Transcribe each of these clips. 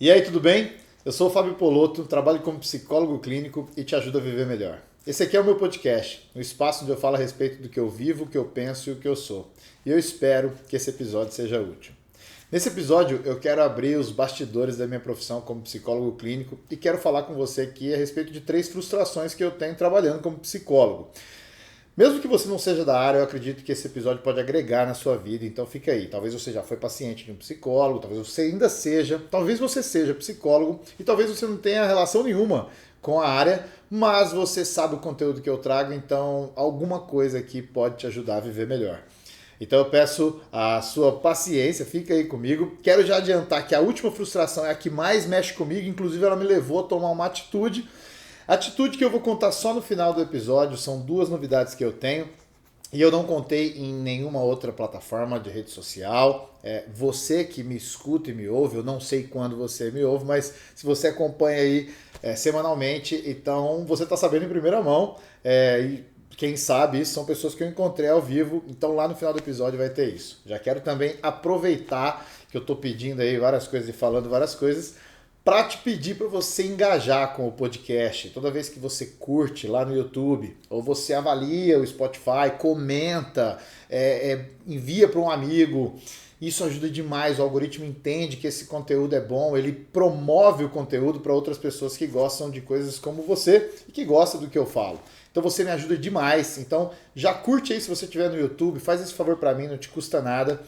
E aí, tudo bem? Eu sou o Fábio Polotto, trabalho como psicólogo clínico e te ajudo a viver melhor. Esse aqui é o meu podcast, um espaço onde eu falo a respeito do que eu vivo, o que eu penso e o que eu sou. E eu espero que esse episódio seja útil. Nesse episódio, eu quero abrir os bastidores da minha profissão como psicólogo clínico e quero falar com você aqui a respeito de 3 frustrações que eu tenho trabalhando como psicólogo. Mesmo que você não seja da área, eu acredito que esse episódio pode agregar na sua vida, então fica aí. Talvez você já foi paciente de um psicólogo, talvez você ainda seja, talvez você seja psicólogo e talvez você não tenha relação nenhuma com a área, mas você sabe o conteúdo que eu trago, então alguma coisa aqui pode te ajudar a viver melhor. Então eu peço a sua paciência, fica aí comigo. Quero já adiantar que a última frustração é a que mais mexe comigo, inclusive ela me levou a tomar uma atitude. Atitude que eu vou contar só no final do episódio, são 2 novidades que eu tenho e eu não contei em nenhuma outra plataforma de rede social. Você que me escuta e me ouve, eu não sei quando você me ouve, mas se você acompanha aí semanalmente, então você está sabendo em primeira mão. E quem sabe isso são pessoas que eu encontrei ao vivo, então lá no final do episódio vai ter isso. Já quero também aproveitar que eu estou pedindo aí várias coisas e falando várias coisas, para te pedir para você engajar com o podcast. Toda vez que você curte lá no YouTube, ou você avalia o Spotify, comenta, envia para um amigo, isso ajuda demais. O algoritmo entende que esse conteúdo é bom, ele promove o conteúdo para outras pessoas que gostam de coisas como você e que gostam do que eu falo. Então você me ajuda demais. Então já curte aí se você estiver no YouTube, faz esse favor para mim, não te custa nada.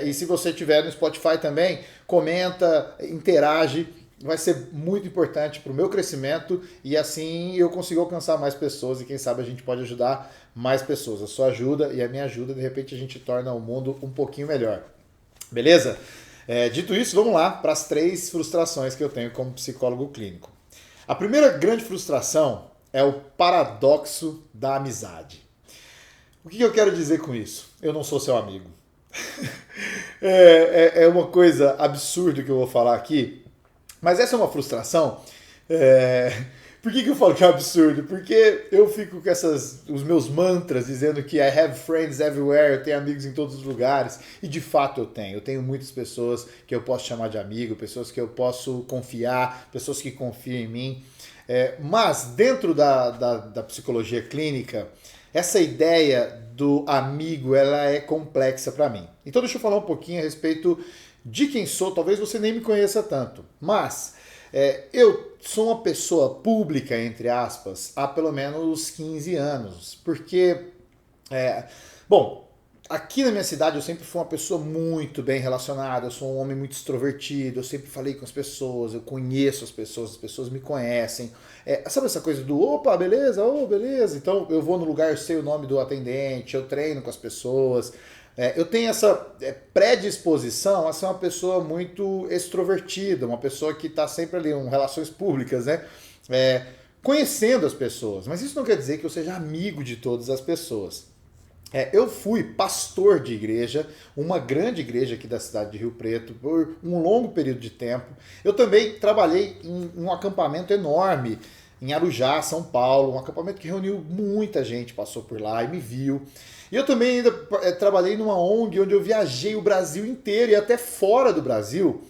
E se você estiver no Spotify também, comenta, interage, vai ser muito importante para o meu crescimento e assim eu consigo alcançar mais pessoas e quem sabe a gente pode ajudar mais pessoas. A sua ajuda e a minha ajuda, de repente a gente torna o mundo um pouquinho melhor. Beleza? Dito isso, vamos lá para as 3 frustrações que eu tenho como psicólogo clínico. A primeira grande frustração é o paradoxo da amizade. O que eu quero dizer com isso? Eu não sou seu amigo. É uma coisa absurda que eu vou falar aqui, mas essa é uma frustração. É... Por que eu falo que é absurdo? Porque eu fico com os meus mantras dizendo que I have friends everywhere, eu tenho amigos em todos os lugares, e de fato eu tenho. Eu tenho muitas pessoas que eu posso chamar de amigo, pessoas que eu posso confiar, pessoas que confiam em mim. Mas dentro da psicologia clínica, essa ideia do amigo ela é complexa para mim. Então deixa eu falar um pouquinho a respeito de quem sou. Talvez você nem me conheça tanto, mas eu sou uma pessoa pública, entre aspas, há pelo menos 15 anos. Porque, bom, aqui na minha cidade eu sempre fui uma pessoa muito bem relacionada, eu sou um homem muito extrovertido, eu sempre falei com as pessoas, eu conheço as pessoas me conhecem. Sabe essa coisa do opa, beleza? Oh, beleza. Então eu vou no lugar, eu sei o nome do atendente, eu treino com as pessoas. Eu tenho essa predisposição a ser uma pessoa muito extrovertida, uma pessoa que está sempre ali em relações públicas, né? Conhecendo as pessoas. Mas isso não quer dizer que eu seja amigo de todas as pessoas. Eu fui pastor de igreja, uma grande igreja aqui da cidade de Rio Preto, por um longo período de tempo. Eu também trabalhei em um acampamento enorme em Arujá, São Paulo, um acampamento que reuniu muita gente, passou por lá e me viu. E eu também ainda trabalhei numa ONG onde eu viajei o Brasil inteiro e até fora do Brasil,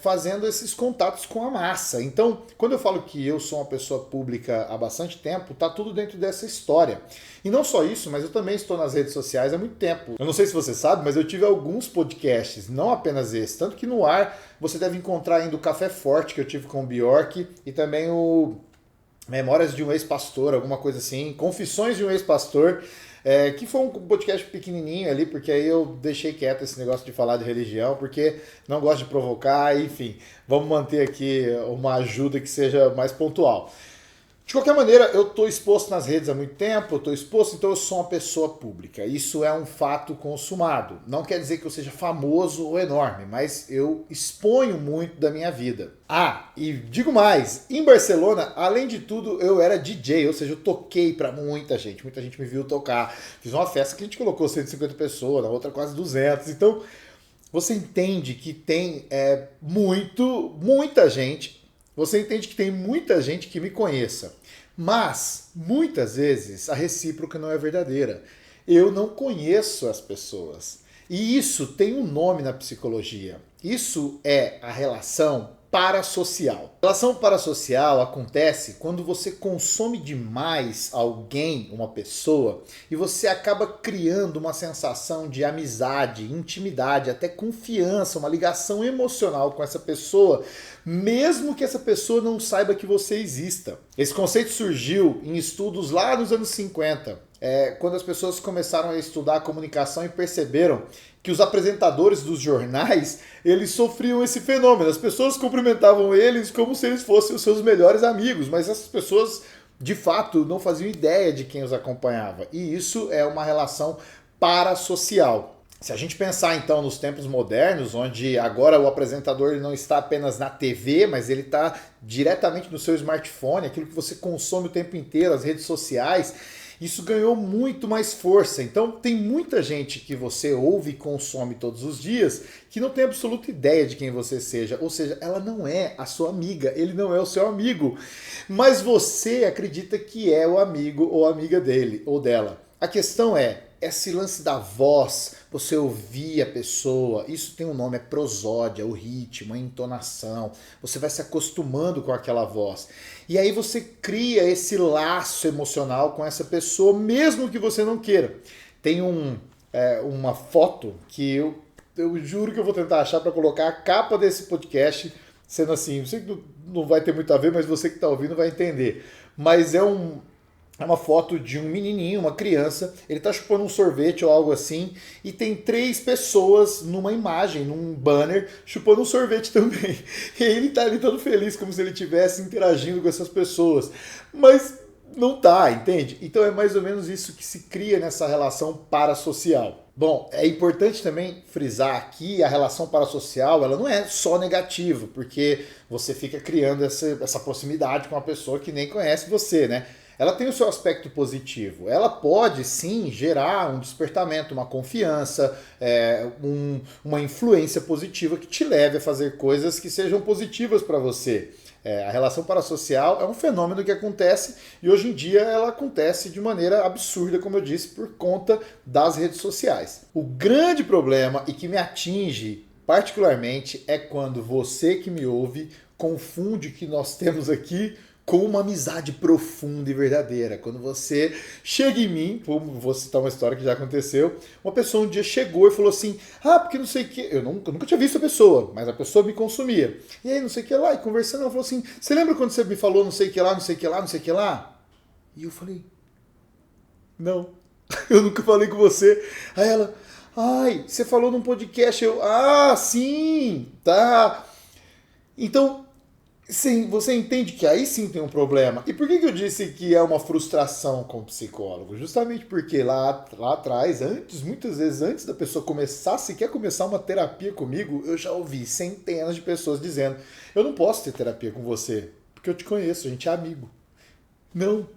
fazendo esses contatos com a massa. Então, quando eu falo que eu sou uma pessoa pública há bastante tempo, tá tudo dentro dessa história. E não só isso, mas eu também estou nas redes sociais há muito tempo. Eu não sei se você sabe, mas eu tive alguns podcasts, não apenas esse. Tanto que no ar você deve encontrar ainda o Café Forte que eu tive com o Bjork e também o Memórias de um Ex-Pastor, alguma coisa assim, Confissões de um Ex-Pastor, que foi um podcast pequenininho ali, porque aí eu deixei quieto esse negócio de falar de religião, porque não gosto de provocar, enfim, vamos manter aqui uma ajuda que seja mais pontual. De qualquer maneira, eu estou exposto nas redes há muito tempo, eu estou exposto, então eu sou uma pessoa pública. Isso é um fato consumado. Não quer dizer que eu seja famoso ou enorme, mas eu exponho muito da minha vida. E digo mais, em Barcelona, além de tudo, eu era DJ, ou seja, eu toquei para muita gente me viu tocar. Fiz uma festa que a gente colocou 150 pessoas, na outra quase 200. Então, você entende que tem muita gente, você entende que tem muita gente que me conheça. Mas, muitas vezes, a recíproca não é verdadeira. Eu não conheço as pessoas. E isso tem um nome na psicologia. Isso é a relação parasocial. A relação parasocial acontece quando você consome demais alguém, uma pessoa, e você acaba criando uma sensação de amizade, intimidade, até confiança, uma ligação emocional com essa pessoa, mesmo que essa pessoa não saiba que você exista. Esse conceito surgiu em estudos lá nos anos 50, quando as pessoas começaram a estudar a comunicação e perceberam que os apresentadores dos jornais, eles sofriam esse fenômeno. As pessoas cumprimentavam eles como se eles fossem os seus melhores amigos, mas essas pessoas, de fato, não faziam ideia de quem os acompanhava. E isso é uma relação parasocial. Se a gente pensar então nos tempos modernos, onde agora o apresentador ele não está apenas na TV, mas ele está diretamente no seu smartphone, aquilo que você consome o tempo inteiro, as redes sociais, isso ganhou muito mais força. Então tem muita gente que você ouve e consome todos os dias que não tem absoluta ideia de quem você seja. Ou seja, ela não é a sua amiga, ele não é o seu amigo. Mas você acredita que é o amigo ou amiga dele ou dela. A questão é, esse lance da voz, você ouvir a pessoa, isso tem um nome, é prosódia, o ritmo, a entonação. Você vai se acostumando com aquela voz. E aí você cria esse laço emocional com essa pessoa, mesmo que você não queira. Tem uma foto que eu juro que eu vou tentar achar para colocar a capa desse podcast, sendo assim, eu sei que não vai ter muito a ver, mas você que está ouvindo vai entender. Mas é uma foto de um menininho, uma criança, ele tá chupando um sorvete ou algo assim, e tem 3 pessoas numa imagem, num banner, chupando um sorvete também. E ele tá ali todo feliz, como se ele estivesse interagindo com essas pessoas. Mas não tá, entende? Então é mais ou menos isso que se cria nessa relação parasocial. Bom, é importante também frisar aqui, a relação parasocial, ela não é só negativa, porque você fica criando essa proximidade com uma pessoa que nem conhece você, né? Ela tem o seu aspecto positivo. Ela pode, sim, gerar um despertamento, uma confiança, uma influência positiva que te leve a fazer coisas que sejam positivas para você. A relação parasocial é um fenômeno que acontece e hoje em dia ela acontece de maneira absurda, como eu disse, por conta das redes sociais. O grande problema e que me atinge particularmente é quando você que me ouve confunde o que nós temos aqui com uma amizade profunda e verdadeira. Quando você chega em mim, vou citar uma história que já aconteceu, uma pessoa um dia chegou e falou assim, porque não sei o que, eu nunca tinha visto a pessoa, mas a pessoa me consumia. E aí não sei o que lá, e conversando, ela falou assim, você lembra quando você me falou não sei o que lá, não sei o que lá, não sei o que lá? E eu falei, não, eu nunca falei com você. Aí ela, você falou num podcast, sim, tá. Então, sim, você entende que aí sim tem um problema. E por que eu disse que é uma frustração com o psicólogo? Justamente porque lá atrás, muitas vezes antes da pessoa sequer começar uma terapia comigo, eu já ouvi centenas de pessoas dizendo, eu não posso ter terapia com você, porque eu te conheço, a gente é amigo. Não,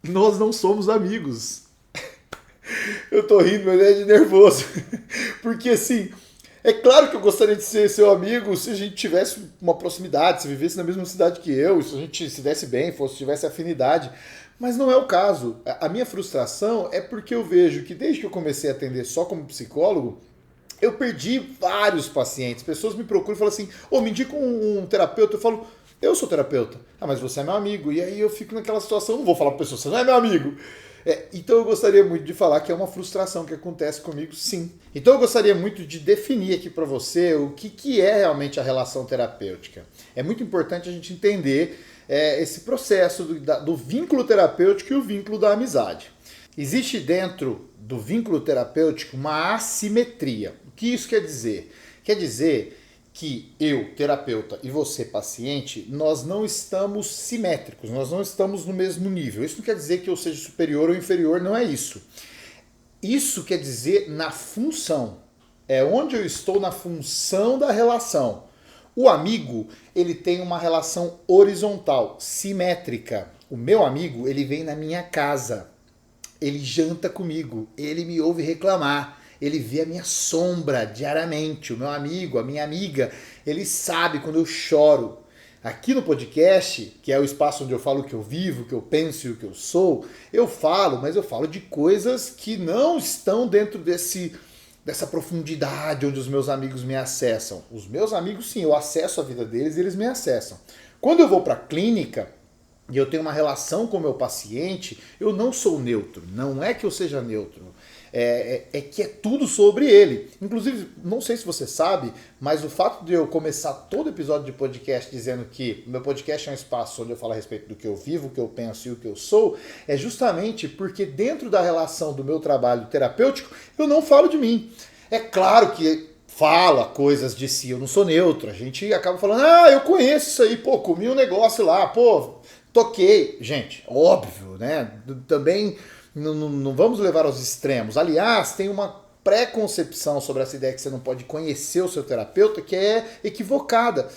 nós não somos amigos. Eu tô rindo, mas é de nervoso. Porque assim, é claro que eu gostaria de ser seu amigo se a gente tivesse uma proximidade, se vivesse na mesma cidade que eu, se a gente se desse bem, tivesse afinidade. Mas não é o caso. A minha frustração é porque eu vejo que desde que eu comecei a atender só como psicólogo, eu perdi vários pacientes. Pessoas me procuram e falam assim, me indica um terapeuta. Eu falo, eu sou terapeuta. Mas você é meu amigo. E aí eu fico naquela situação, não vou falar para a pessoa, você não é meu amigo. Então eu gostaria muito de falar que é uma frustração que acontece comigo, sim. Então eu gostaria muito de definir aqui para você o que é realmente a relação terapêutica. É muito importante a gente entender esse processo do vínculo terapêutico e o vínculo da amizade. Existe dentro do vínculo terapêutico uma assimetria. O que isso quer dizer? Quer dizer que eu, terapeuta, e você, paciente, nós não estamos simétricos, nós não estamos no mesmo nível. Isso não quer dizer que eu seja superior ou inferior, não é isso. Isso quer dizer na função. É onde eu estou na função da relação. O amigo, ele tem uma relação horizontal, simétrica. O meu amigo, ele vem na minha casa, ele janta comigo, ele me ouve reclamar. Ele vê a minha sombra diariamente, o meu amigo, a minha amiga, ele sabe quando eu choro. Aqui no podcast, que é o espaço onde eu falo o que eu vivo, o que eu penso e o que eu sou, eu falo, mas eu falo de coisas que não estão dentro dessa profundidade onde os meus amigos me acessam. Os meus amigos, sim, eu acesso a vida deles e eles me acessam. Quando eu vou para a clínica e eu tenho uma relação com o meu paciente, eu não sou neutro. Não é que eu seja neutro. É que é tudo sobre ele. Inclusive, não sei se você sabe, mas o fato de eu começar todo episódio de podcast dizendo que o meu podcast é um espaço onde eu falo a respeito do que eu vivo, o que eu penso e o que eu sou, é justamente porque dentro da relação do meu trabalho terapêutico, eu não falo de mim. É claro que fala coisas de si, eu não sou neutro. A gente acaba falando, eu conheço isso aí, pô, comi um negócio lá, pô, toquei. Gente, óbvio, né? Também não vamos levar aos extremos. Aliás, tem uma preconcepção sobre essa ideia que você não pode conhecer o seu terapeuta que é equivocada.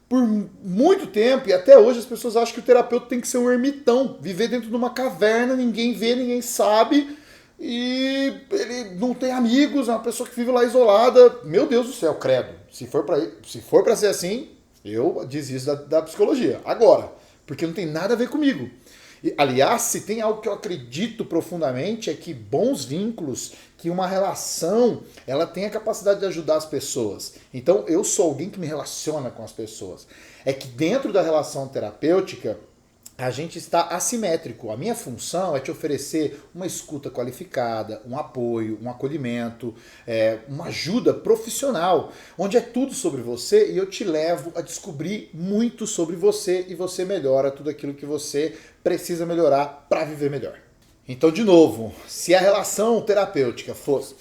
Por muito tempo, e até hoje, as pessoas acham que o terapeuta tem que ser um ermitão, viver dentro de uma caverna, ninguém vê, ninguém sabe, e ele não tem amigos, é uma pessoa que vive lá isolada. Meu Deus do céu, credo. Se for pra ser assim, eu desisto da psicologia. Agora, porque não tem nada a ver comigo. Aliás, se tem algo que eu acredito profundamente é que bons vínculos, que uma relação, ela tem a capacidade de ajudar as pessoas. Então, eu sou alguém que me relaciona com as pessoas. É que dentro da relação terapêutica, a gente está assimétrico. A minha função é te oferecer uma escuta qualificada, um apoio, um acolhimento, uma ajuda profissional, onde é tudo sobre você e eu te levo a descobrir muito sobre você e você melhora tudo aquilo que você precisa melhorar para viver melhor. Então, de novo, se a relação terapêutica fosse...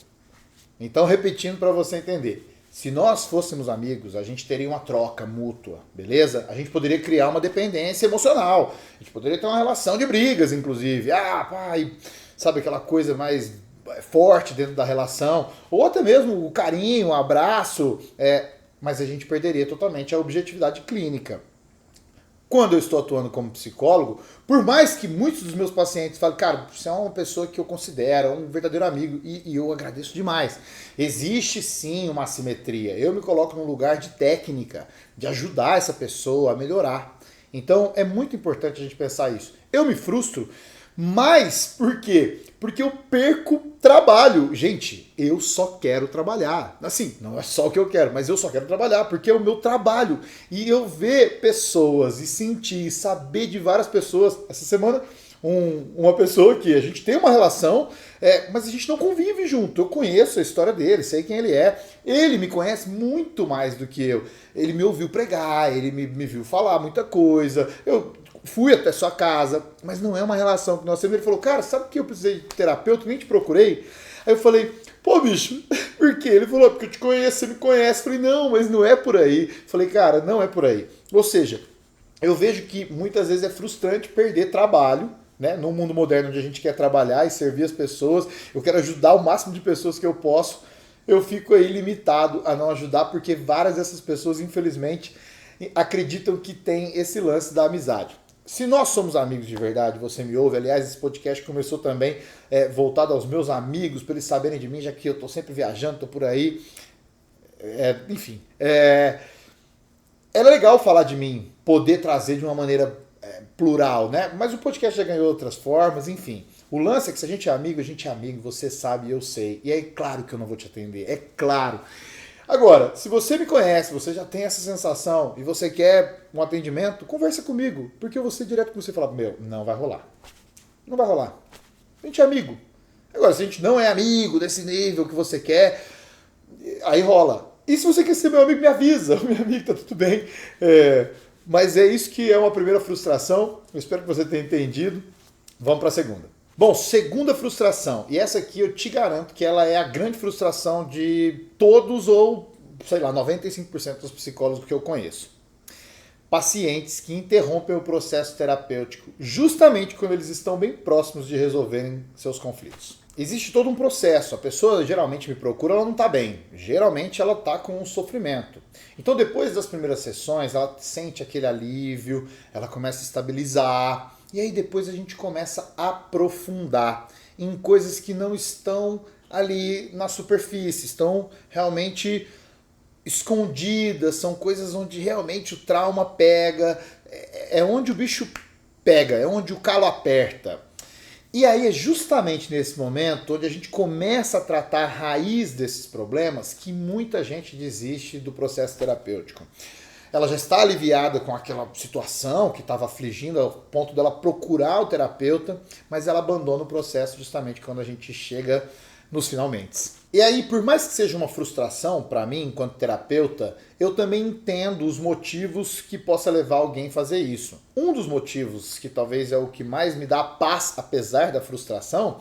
Então, repetindo para você entender. Se nós fôssemos amigos, a gente teria uma troca mútua, beleza? A gente poderia criar uma dependência emocional. A gente poderia ter uma relação de brigas, inclusive. Pai, sabe aquela coisa mais forte dentro da relação. Ou até mesmo o carinho, o abraço. Mas a gente perderia totalmente a objetividade clínica. Quando eu estou atuando como psicólogo, por mais que muitos dos meus pacientes falem, cara, você é uma pessoa que eu considero um verdadeiro amigo, e eu agradeço demais. Existe sim uma assimetria. Eu me coloco num lugar de técnica, de ajudar essa pessoa a melhorar. Então é muito importante a gente pensar isso. Eu me frustro, mas por quê? Porque eu perco trabalho. Gente, eu só quero trabalhar. Assim, não é só o que eu quero, mas eu só quero trabalhar, porque é o meu trabalho. E eu ver pessoas e sentir, saber de várias pessoas. Essa semana, uma pessoa que a gente tem uma relação, mas a gente não convive junto. Eu conheço a história dele, sei quem ele é. Ele me conhece muito mais do que eu. Ele me ouviu pregar, ele me viu falar muita coisa. Eu fui até sua casa, mas não é uma relação que nós temos. Ele falou, cara, sabe que eu precisei de terapeuta, nem te procurei? Aí eu falei, pô, bicho, por quê? Ele falou, porque eu te conheço, você me conhece. Eu falei, não, mas não é por aí. Eu falei, cara, não é por aí. Ou seja, eu vejo que muitas vezes é frustrante perder trabalho, né? No mundo moderno onde a gente quer trabalhar e servir as pessoas, eu quero ajudar o máximo de pessoas que eu posso, eu fico aí limitado a não ajudar, porque várias dessas pessoas, infelizmente, acreditam que tem esse lance da amizade. Se nós somos amigos de verdade, você me ouve, aliás, esse podcast começou também voltado aos meus amigos, para eles saberem de mim, já que eu estou sempre viajando, estou por aí. Enfim, é legal falar de mim, poder trazer de uma maneira plural, né? Mas o podcast já ganhou outras formas, enfim. O lance é que se a gente é amigo, você sabe, eu sei. E é claro que eu não vou te atender, é claro. Agora, se você me conhece, você já tem essa sensação e você quer um atendimento, conversa comigo, porque eu vou ser direto com você e falar, não vai rolar. Não vai rolar. A gente é amigo. Agora, se a gente não é amigo desse nível que você quer, aí rola. E se você quer ser meu amigo, me avisa. Meu amigo, tá tudo bem. Mas é isso que é uma primeira frustração. Eu espero que você tenha entendido. Vamos para a segunda. Bom, segunda frustração, e essa aqui eu te garanto que ela é a grande frustração de todos ou, sei lá, 95% dos psicólogos que eu conheço. Pacientes que interrompem o processo terapêutico justamente quando eles estão bem próximos de resolverem seus conflitos. Existe todo um processo, a pessoa geralmente me procura, ela não está bem, geralmente ela está com um sofrimento. Então depois das primeiras sessões ela sente aquele alívio, ela começa a estabilizar, e aí depois a gente começa a aprofundar em coisas que não estão ali na superfície, estão realmente escondidas, são coisas onde realmente o trauma pega, é onde o bicho pega, é onde o calo aperta. E aí é justamente nesse momento onde a gente começa a tratar a raiz desses problemas que muita gente desiste do processo terapêutico. Ela já está aliviada com aquela situação que estava afligindo ao ponto dela procurar o terapeuta, mas ela abandona o processo justamente quando a gente chega nos finalmente. E aí, por mais que seja uma frustração para mim, enquanto terapeuta, eu também entendo os motivos que possa levar alguém a fazer isso. Um dos motivos, que talvez é o que mais me dá paz, apesar da frustração,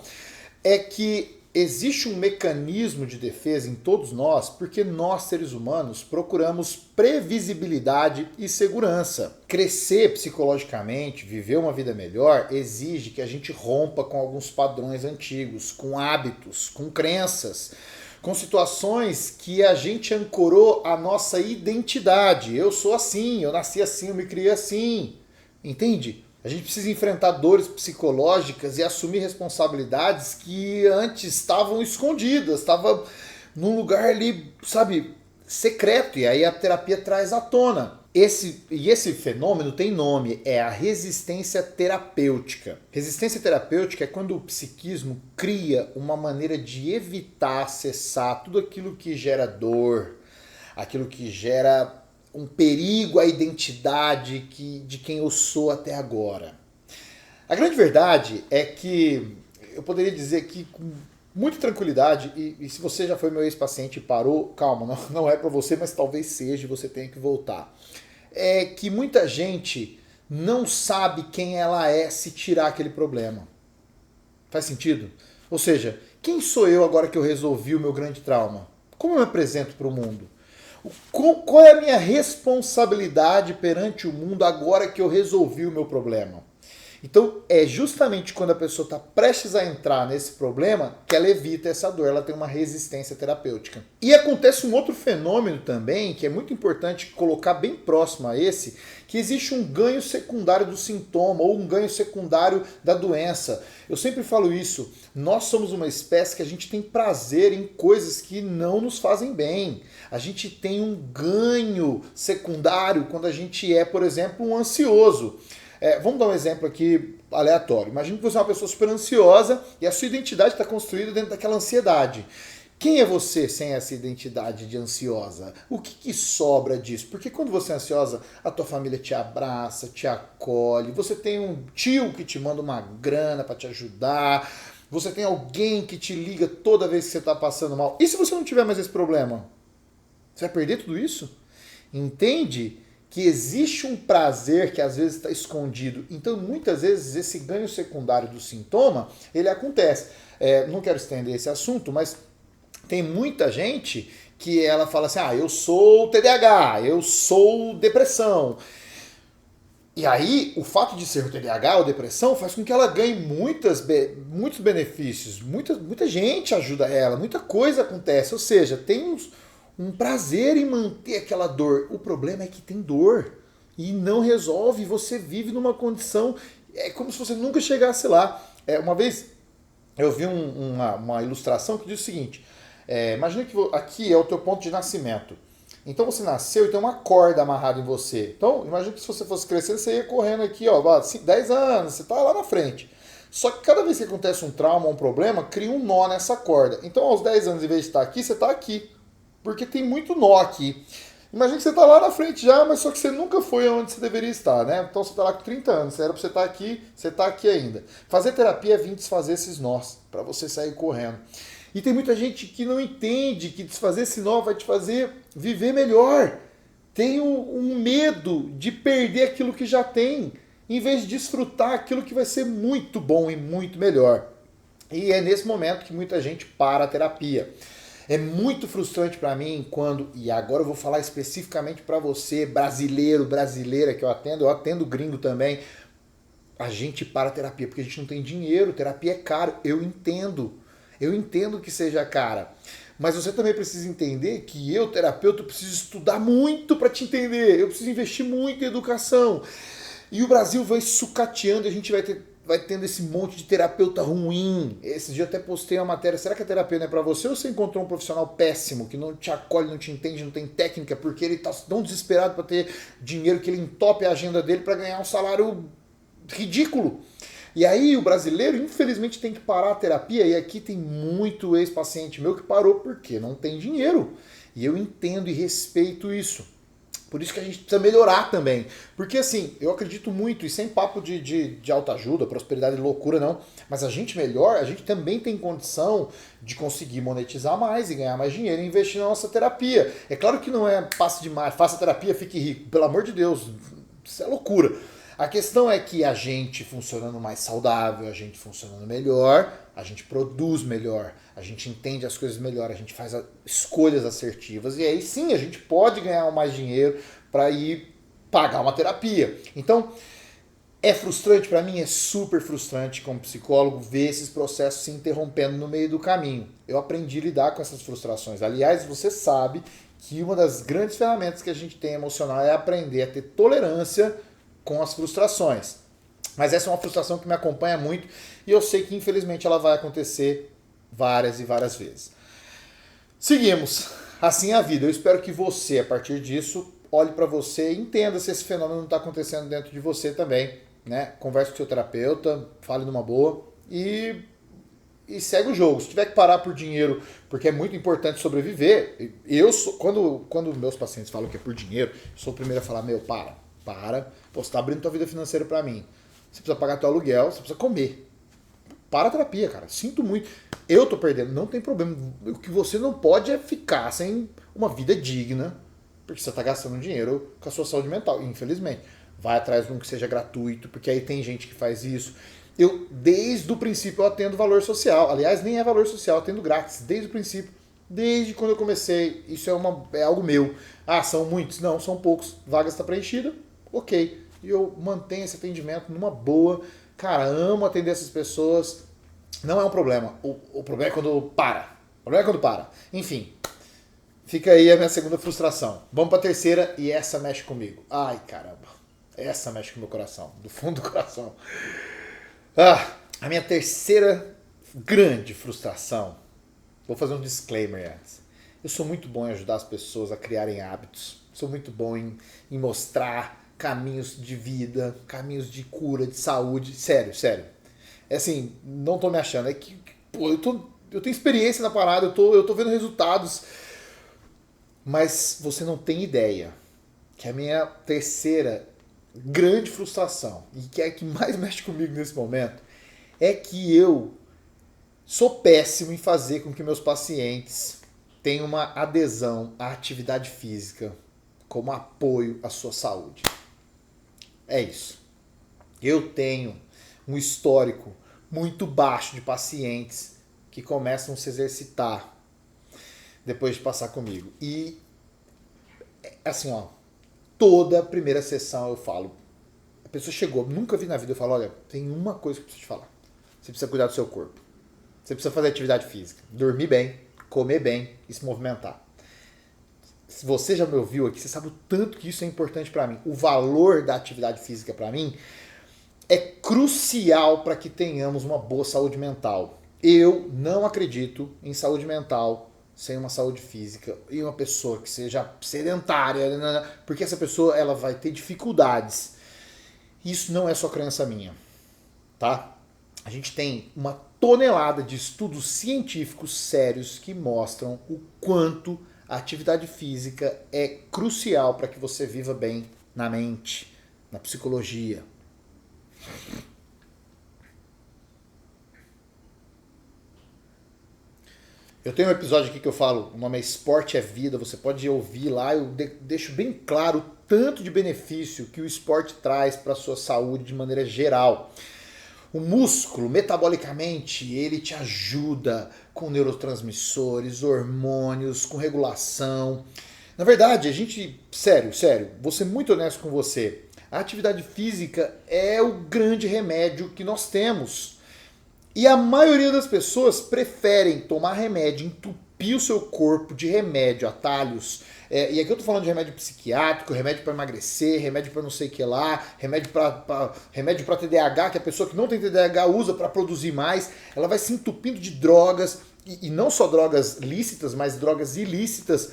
é que existe um mecanismo de defesa em todos nós, porque nós, seres humanos, procuramos previsibilidade e segurança. Crescer psicologicamente, viver uma vida melhor, exige que a gente rompa com alguns padrões antigos, com hábitos, com crenças, com situações que a gente ancorou a nossa identidade. Eu sou assim, eu nasci assim, eu me criei assim. Entende? A gente precisa enfrentar dores psicológicas e assumir responsabilidades que antes estavam escondidas, estavam num lugar ali, sabe, secreto. E aí a terapia traz à tona. Esse fenômeno tem nome, é a resistência terapêutica. Resistência terapêutica é quando o psiquismo cria uma maneira de evitar acessar tudo aquilo que gera dor, aquilo que gera um perigo à identidade de quem eu sou até agora. A grande verdade é que eu poderia dizer aqui com muita tranquilidade, e se você já foi meu ex-paciente e parou, calma, não é para você, mas talvez seja e você tenha que voltar. É que muita gente não sabe quem ela é se tirar aquele problema. Faz sentido? Ou seja, quem sou eu agora que eu resolvi o meu grande trauma? Como eu me apresento para o mundo? Qual é a minha responsabilidade perante o mundo agora que eu resolvi o meu problema? Então é justamente quando a pessoa está prestes a entrar nesse problema que ela evita essa dor, ela tem uma resistência terapêutica. E acontece um outro fenômeno também, que é muito importante colocar bem próximo a esse, que existe um ganho secundário do sintoma ou um ganho secundário da doença. Eu sempre falo isso, nós somos uma espécie que a gente tem prazer em coisas que não nos fazem bem. A gente tem um ganho secundário quando a gente é, por exemplo, um ansioso. Vamos dar um exemplo aqui aleatório. Imagina que você é uma pessoa super ansiosa e a sua identidade está construída dentro daquela ansiedade. Quem é você sem essa identidade de ansiosa? O que sobra disso? Porque quando você é ansiosa, a tua família te abraça, te acolhe, você tem um tio que te manda uma grana para te ajudar, você tem alguém que te liga toda vez que você está passando mal. E se você não tiver mais esse problema? Você vai perder tudo isso? Entende que existe um prazer que às vezes está escondido. Então, muitas vezes, esse ganho secundário do sintoma, ele acontece. Não quero estender esse assunto, mas tem muita gente que ela fala assim, eu sou TDAH, eu sou depressão. E aí, o fato de ser o TDAH ou depressão faz com que ela ganhe muitos benefícios. Muita gente ajuda ela, muita coisa acontece. Ou seja, tem um prazer em manter aquela dor. O problema é que tem dor e não resolve, você vive numa condição, é como se você nunca chegasse lá. Uma vez eu vi uma ilustração que diz o seguinte, imagina que aqui é o teu ponto de nascimento. Então você nasceu e tem uma corda amarrada em você. Então imagina que se você fosse crescendo, você ia correndo aqui, 10 anos, você está lá na frente. Só que cada vez que acontece um trauma, um problema, cria um nó nessa corda. Então aos 10 anos, em vez de estar aqui, você está aqui. Porque tem muito nó aqui. Imagina que você está lá na frente já, mas só que você nunca foi onde você deveria estar, né? Então você está lá com 30 anos, era para você estar aqui, você está aqui ainda. Fazer terapia é vir desfazer esses nós, para você sair correndo. E tem muita gente que não entende que desfazer esse nó vai te fazer viver melhor. Tem um medo de perder aquilo que já tem, em vez de desfrutar aquilo que vai ser muito bom e muito melhor. E é nesse momento que muita gente para a terapia. É muito frustrante para mim quando, e agora eu vou falar especificamente para você, brasileiro, brasileira que eu atendo gringo também, a gente para a terapia porque a gente não tem dinheiro, terapia é caro, eu entendo que seja cara, mas você também precisa entender que eu, terapeuta, preciso estudar muito para te entender, eu preciso investir muito em educação, e o Brasil vai sucateando, a gente vai tendo esse monte de terapeuta ruim. Esses dias eu até postei uma matéria, será que a terapia não é pra você ou você encontrou um profissional péssimo, que não te acolhe, não te entende, não tem técnica, porque ele tá tão desesperado para ter dinheiro que ele entope a agenda dele para ganhar um salário ridículo? E aí o brasileiro, infelizmente, tem que parar a terapia, e aqui tem muito ex-paciente meu que parou porque não tem dinheiro. E eu entendo e respeito isso. Por isso que a gente precisa melhorar também. Porque assim, eu acredito muito, e sem papo de autoajuda, prosperidade e loucura não, mas a gente melhor, a gente também tem condição de conseguir monetizar mais e ganhar mais dinheiro e investir na nossa terapia. É claro que não é passe demais, faça terapia, fique rico. Pelo amor de Deus, isso é loucura. A questão é que a gente funcionando mais saudável, a gente funcionando melhor, a gente produz melhor, a gente entende as coisas melhor, a gente faz escolhas assertivas e aí sim a gente pode ganhar mais dinheiro para ir pagar uma terapia. Então, é frustrante para mim? É super frustrante como psicólogo ver esses processos se interrompendo no meio do caminho. Eu aprendi a lidar com essas frustrações. Aliás, você sabe que uma das grandes ferramentas que a gente tem emocional é aprender a ter tolerância com as frustrações. Mas essa é uma frustração que me acompanha muito e eu sei que infelizmente ela vai acontecer várias e várias vezes. Seguimos. Assim é a vida. Eu espero que você, a partir disso, olhe para você e entenda se esse fenômeno não está acontecendo dentro de você também. Né? Converse com o seu terapeuta, fale numa boa e segue o jogo. Se tiver que parar por dinheiro, porque é muito importante sobreviver, eu sou, quando meus pacientes falam que é por dinheiro, eu sou o primeiro a falar, para. Pô, você tá abrindo tua vida financeira pra mim. Você precisa pagar teu aluguel, você precisa comer. Para a terapia, cara. Sinto muito. Eu tô perdendo, não tem problema. O que você não pode é ficar sem uma vida digna, porque você tá gastando dinheiro com a sua saúde mental, infelizmente. Vai atrás de um que seja gratuito, porque aí tem gente que faz isso. Eu, desde o princípio, eu atendo valor social. Aliás, nem é valor social, eu atendo grátis. Desde o princípio. Desde quando eu comecei. Isso é algo meu. Ah, são muitos? Não, são poucos. Vaga está preenchida? Ok. E eu mantenho esse atendimento numa boa. Cara, amo atender essas pessoas. Não é um problema. O problema é quando para. O problema é quando para. Enfim. Fica aí a minha segunda frustração. Vamos para a terceira e essa mexe comigo. Ai, caramba. Essa mexe com o meu coração. Do fundo do coração. A minha terceira grande frustração. Vou fazer um disclaimer antes. Eu sou muito bom em ajudar as pessoas a criarem hábitos. Sou muito bom em mostrar caminhos de vida, caminhos de cura, de saúde. Sério. É assim, não tô me achando. É que pô, eu tenho experiência na parada, eu tô vendo resultados. Mas você não tem ideia que a minha terceira grande frustração, e que é a que mais mexe comigo nesse momento, é que eu sou péssimo em fazer com que meus pacientes tenham uma adesão à atividade física como apoio à sua saúde. É isso. Eu tenho um histórico muito baixo de pacientes que começam a se exercitar depois de passar comigo. E, assim, toda primeira sessão eu falo, a pessoa chegou, nunca vi na vida, eu falo, olha, tem uma coisa que eu preciso te falar. Você precisa cuidar do seu corpo. Você precisa fazer atividade física, dormir bem, comer bem e se movimentar. Se você já me ouviu aqui, você sabe o tanto que isso é importante para mim. O valor da atividade física para mim é crucial para que tenhamos uma boa saúde mental. Eu não acredito em saúde mental sem uma saúde física e uma pessoa que seja sedentária, porque essa pessoa ela vai ter dificuldades. Isso não é só crença minha, tá? A gente tem uma tonelada de estudos científicos sérios que mostram o quanto a atividade física é crucial para que você viva bem na mente, na psicologia. Eu tenho um episódio aqui que eu falo, o nome é Esporte é Vida, você pode ouvir lá, eu deixo bem claro o tanto de benefício que o esporte traz para a sua saúde de maneira geral. O músculo, metabolicamente, ele te ajuda com neurotransmissores, hormônios, com regulação. Na verdade, a gente, sério, vou ser muito honesto com você, a atividade física é o grande remédio que nós temos. E a maioria das pessoas preferem tomar remédio, entupir o seu corpo de remédio, atalhos. E aqui eu tô falando de remédio psiquiátrico, remédio para emagrecer, remédio para não sei o que lá, remédio para TDAH, que a pessoa que não tem TDAH usa para produzir mais. Ela vai se entupindo de drogas, e não só drogas lícitas, mas drogas ilícitas,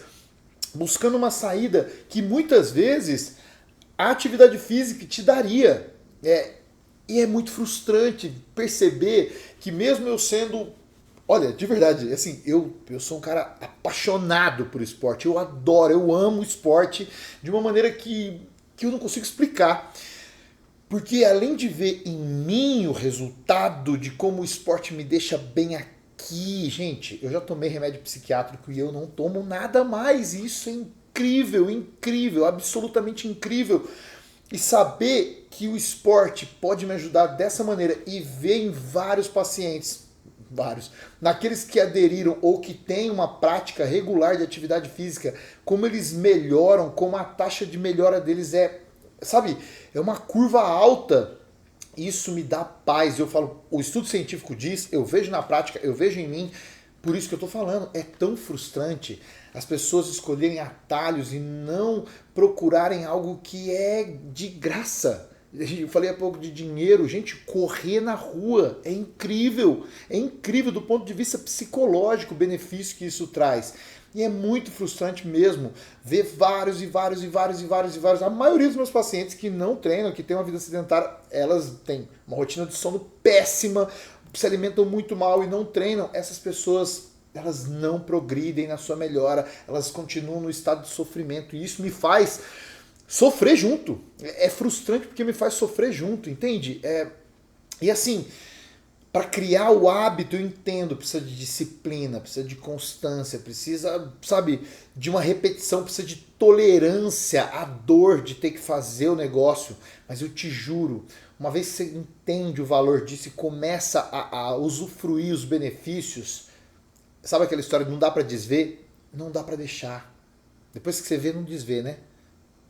buscando uma saída que muitas vezes a atividade física te daria. E é muito frustrante perceber que mesmo eu sendo... Olha, de verdade, assim, eu sou um cara apaixonado por esporte. Eu adoro, eu amo esporte de uma maneira que eu não consigo explicar. Porque além de ver em mim o resultado de como o esporte me deixa bem aqui, gente, eu já tomei remédio psiquiátrico e eu não tomo nada mais. Isso é incrível, incrível, absolutamente incrível. E saber que o esporte pode me ajudar dessa maneira e ver em vários pacientes, naqueles que aderiram ou que têm uma prática regular de atividade física, como eles melhoram, como a taxa de melhora deles é, sabe, é uma curva alta. Isso me dá paz. Eu falo, o estudo científico diz, eu vejo na prática, eu vejo em mim. Por isso que eu tô falando, é tão frustrante as pessoas escolherem atalhos e não procurarem algo que é de graça. Eu falei há pouco de dinheiro, gente, correr na rua é incrível do ponto de vista psicológico o benefício que isso traz. E é muito frustrante mesmo ver vários, a maioria dos meus pacientes que não treinam, que têm uma vida sedentária, elas têm uma rotina de sono péssima, se alimentam muito mal e não treinam. Essas pessoas, elas não progridem na sua melhora, elas continuam no estado de sofrimento e isso me faz sofrer junto. É frustrante porque me faz sofrer junto, entende? E assim, para criar o hábito, eu entendo, precisa de disciplina, precisa de constância, precisa, sabe, de uma repetição, precisa de tolerância à dor de ter que fazer o negócio. Mas eu te juro, uma vez que você entende o valor disso e começa a usufruir os benefícios, sabe aquela história de não dá para desver? Não dá para deixar. Depois que você vê, não desvê, né?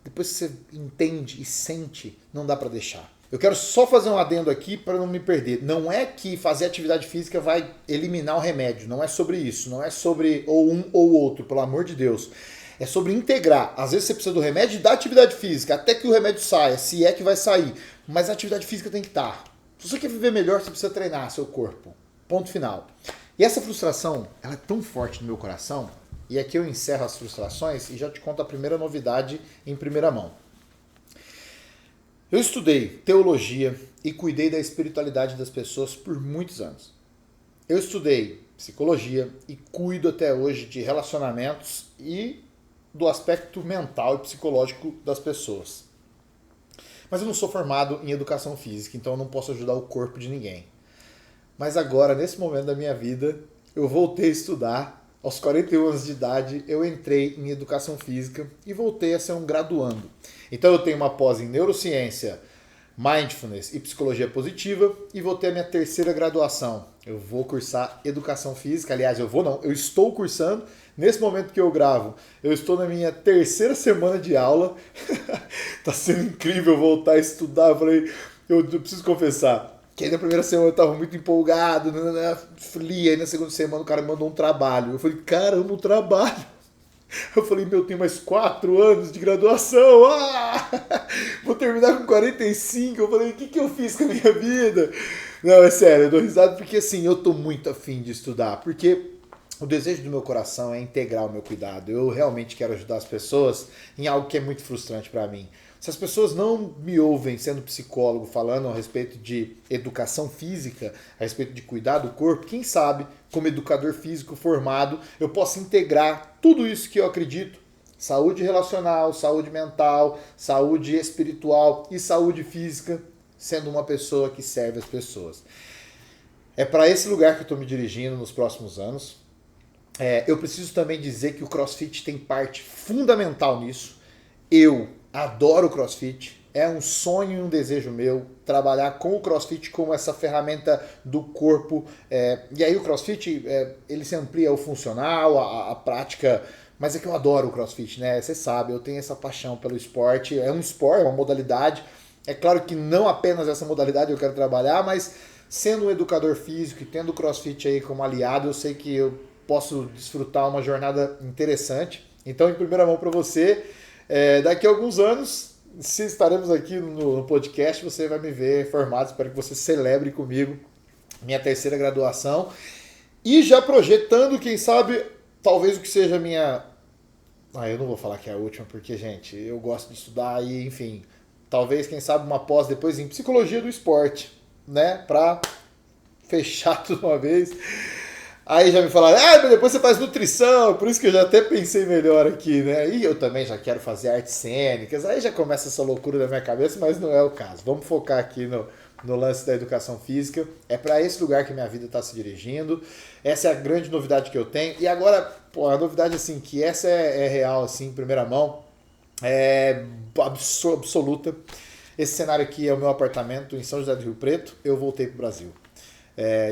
Depois que você entende e sente, não dá para deixar. Eu quero só fazer um adendo aqui para não me perder. Não é que fazer atividade física vai eliminar o remédio. Não é sobre isso. Não é sobre ou um ou outro, pelo amor de Deus. É sobre integrar. Às vezes você precisa do remédio e da atividade física, até que o remédio saia, se é que vai sair. Mas a atividade física tem que estar. Se você quer viver melhor, você precisa treinar seu corpo. Ponto final. E essa frustração, ela é tão forte no meu coração, e aqui eu encerro as frustrações e já te conto a primeira novidade em primeira mão. Eu estudei teologia e cuidei da espiritualidade das pessoas por muitos anos. Eu estudei psicologia e cuido até hoje de relacionamentos e do aspecto mental e psicológico das pessoas. Mas eu não sou formado em educação física, então eu não posso ajudar o corpo de ninguém. Mas agora, nesse momento da minha vida, eu voltei a estudar. Aos 41 anos de idade, eu entrei em educação física e voltei a ser um graduando. Então eu tenho uma pós em neurociência, mindfulness e psicologia positiva e vou ter a minha terceira graduação. Eu vou cursar educação física, aliás, eu estou cursando. Nesse momento que eu gravo, eu estou na minha terceira semana de aula. Tá sendo incrível voltar a estudar. Eu preciso confessar que aí na primeira semana eu tava muito empolgado, aí na segunda semana o cara me mandou um trabalho. Eu falei, caramba, um trabalho. Eu falei, meu, eu tenho mais 4 anos de graduação. Vou terminar com 45. Eu falei, o que eu fiz com a minha vida? Não, é sério, eu dou risada porque assim, eu tô muito afim de estudar. Porque o desejo do meu coração é integrar o meu cuidado. Eu realmente quero ajudar as pessoas em algo que é muito frustrante para mim. Se as pessoas não me ouvem sendo psicólogo falando a respeito de educação física, a respeito de cuidar do corpo, quem sabe, como educador físico formado, eu posso integrar tudo isso que eu acredito, saúde relacional, saúde mental, saúde espiritual e saúde física, sendo uma pessoa que serve as pessoas. É para esse lugar que eu estou me dirigindo nos próximos anos. Eu preciso também dizer que o CrossFit tem parte fundamental nisso. Eu adoro o CrossFit, é um sonho e um desejo meu trabalhar com o CrossFit como essa ferramenta do corpo. E aí o CrossFit, ele se amplia ao funcional, a prática, mas é que eu adoro o CrossFit, né? Você sabe, eu tenho essa paixão pelo esporte, é um esporte, é uma modalidade. É claro que não apenas essa modalidade eu quero trabalhar, mas sendo um educador físico e tendo o CrossFit aí como aliado, eu sei que eu posso desfrutar uma jornada interessante. Então, em primeira mão para você, daqui a alguns anos, se estaremos aqui no podcast, você vai me ver formado. Espero que você celebre comigo minha terceira graduação. E já projetando, quem sabe, talvez o que seja a minha... eu não vou falar que é a última, porque, gente, eu gosto de estudar e, enfim, talvez, quem sabe, uma pós depois em psicologia do esporte, né? Pra fechar tudo uma vez. Aí já me falaram, mas depois você faz nutrição, por isso que eu já até pensei melhor aqui, né? E eu também já quero fazer artes cênicas, aí já começa essa loucura na minha cabeça, mas não é o caso. Vamos focar aqui no lance da educação física. É para esse lugar que minha vida está se dirigindo. Essa é a grande novidade que eu tenho. E agora, pô, a novidade, assim, que essa é real, assim, em primeira mão, é absoluta. Esse cenário aqui é o meu apartamento em São José do Rio Preto. Eu voltei para o Brasil.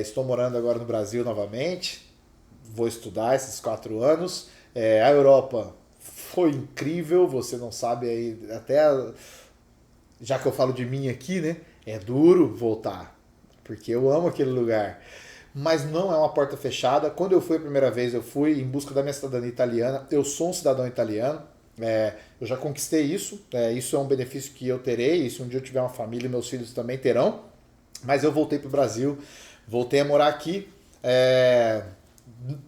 Estou morando agora no Brasil novamente, vou estudar esses 4 anos. A Europa foi incrível, você não sabe aí, até já que eu falo de mim aqui, né? É duro voltar, porque eu amo aquele lugar. Mas não é uma porta fechada. Quando eu fui a primeira vez, eu fui em busca da minha cidadania italiana. Eu sou um cidadão italiano, eu já conquistei isso. Isso é um benefício que eu terei, e se um dia eu tiver uma família, meus filhos também terão. Mas eu voltei para o Brasil, voltei a morar aqui.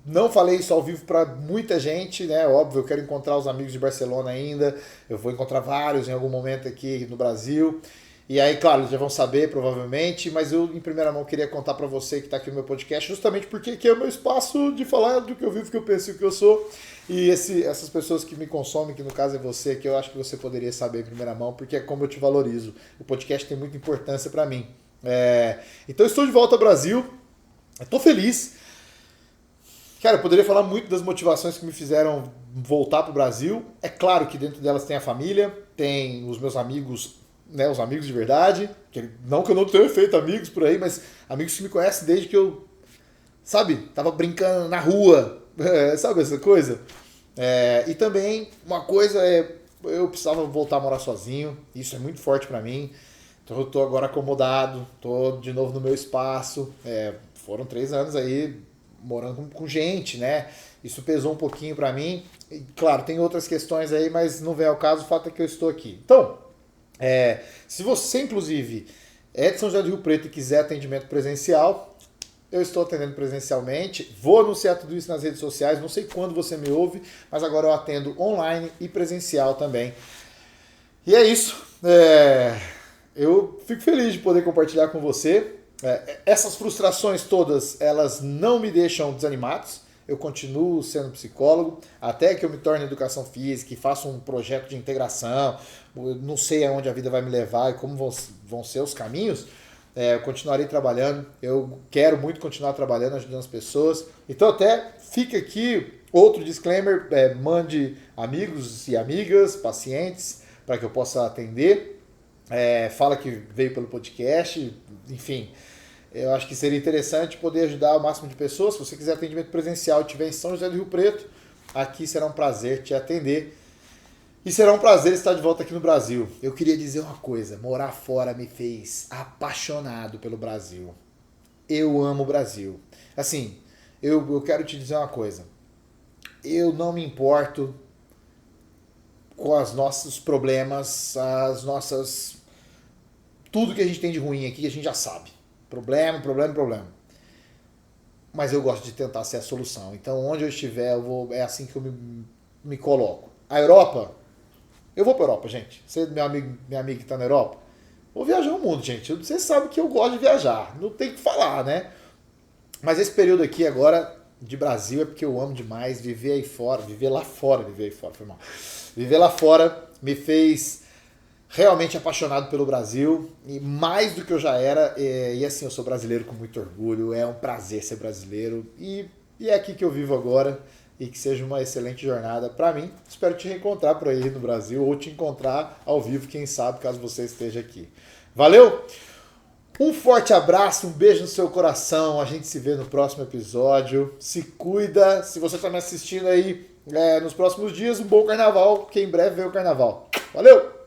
Não falei isso ao vivo para muita gente, né? Óbvio, eu quero encontrar os amigos de Barcelona ainda. Eu vou encontrar vários em algum momento aqui no Brasil. E aí, claro, eles já vão saber provavelmente, mas eu, em primeira mão, queria contar para você que está aqui no meu podcast, justamente porque aqui é o meu espaço de falar do que eu vivo, o que eu penso e o que eu sou. E essas pessoas que me consomem, que no caso é você, que eu acho que você poderia saber em primeira mão, porque é como eu te valorizo. O podcast tem muita importância para mim. Então estou de volta ao Brasil, estou feliz. Cara, eu poderia falar muito das motivações que me fizeram voltar para o Brasil. É claro que dentro delas tem a família, tem os meus amigos, né, os amigos de verdade. Não que eu não tenha feito amigos por aí, mas amigos que me conhecem desde que eu, sabe, tava brincando na rua, sabe essa coisa? E também uma coisa eu precisava voltar a morar sozinho, isso é muito forte para mim. Então eu tô agora acomodado, tô de novo no meu espaço. Foram 3 anos aí morando com gente, né? Isso pesou um pouquinho pra mim. E, claro, tem outras questões aí, mas não vem ao caso, o fato é que eu estou aqui. Então, se você, inclusive, é de São José do Rio Preto e quiser atendimento presencial, eu estou atendendo presencialmente. Vou anunciar tudo isso nas redes sociais, não sei quando você me ouve, mas agora eu atendo online e presencial também. E é isso. Eu fico feliz de poder compartilhar com você. Essas frustrações todas, elas não me deixam desanimados. Eu continuo sendo psicólogo, até que eu me torne em educação física e faça um projeto de integração. Eu não sei aonde a vida vai me levar e como vão ser os caminhos. Eu continuarei trabalhando. Eu quero muito continuar trabalhando, ajudando as pessoas. Então até fica aqui outro disclaimer. Mande amigos e amigas, pacientes, para que eu possa atender. Fala que veio pelo podcast, enfim, eu acho que seria interessante poder ajudar o máximo de pessoas. Se você quiser atendimento presencial e estiver em São José do Rio Preto, aqui será um prazer te atender e será um prazer estar de volta aqui no Brasil. Eu queria dizer uma coisa, morar fora me fez apaixonado pelo Brasil. Eu amo o Brasil. Assim, eu quero te dizer uma coisa, eu não me importo com os nossos problemas, tudo que a gente tem de ruim aqui, a gente já sabe. Problema. Mas eu gosto de tentar ser a solução. Então, onde eu estiver, é assim que eu me coloco. A Europa, eu vou para a Europa, gente. Você, minha amiga que está na Europa, vou viajar o mundo, gente. Você sabe que eu gosto de viajar. Não tem o que falar, né? Mas esse período aqui agora de Brasil é porque eu amo demais viver lá fora, foi mal. Viver lá fora me fez realmente apaixonado pelo Brasil, e mais do que eu já era, e assim, eu sou brasileiro com muito orgulho, é um prazer ser brasileiro, e é aqui que eu vivo agora, e que seja uma excelente jornada para mim. Espero te reencontrar por aí no Brasil, ou te encontrar ao vivo, quem sabe, caso você esteja aqui. Valeu? Um forte abraço, um beijo no seu coração, a gente se vê no próximo episódio, se cuida, se você está me assistindo aí nos próximos dias, um bom carnaval, que em breve vem o carnaval. Valeu!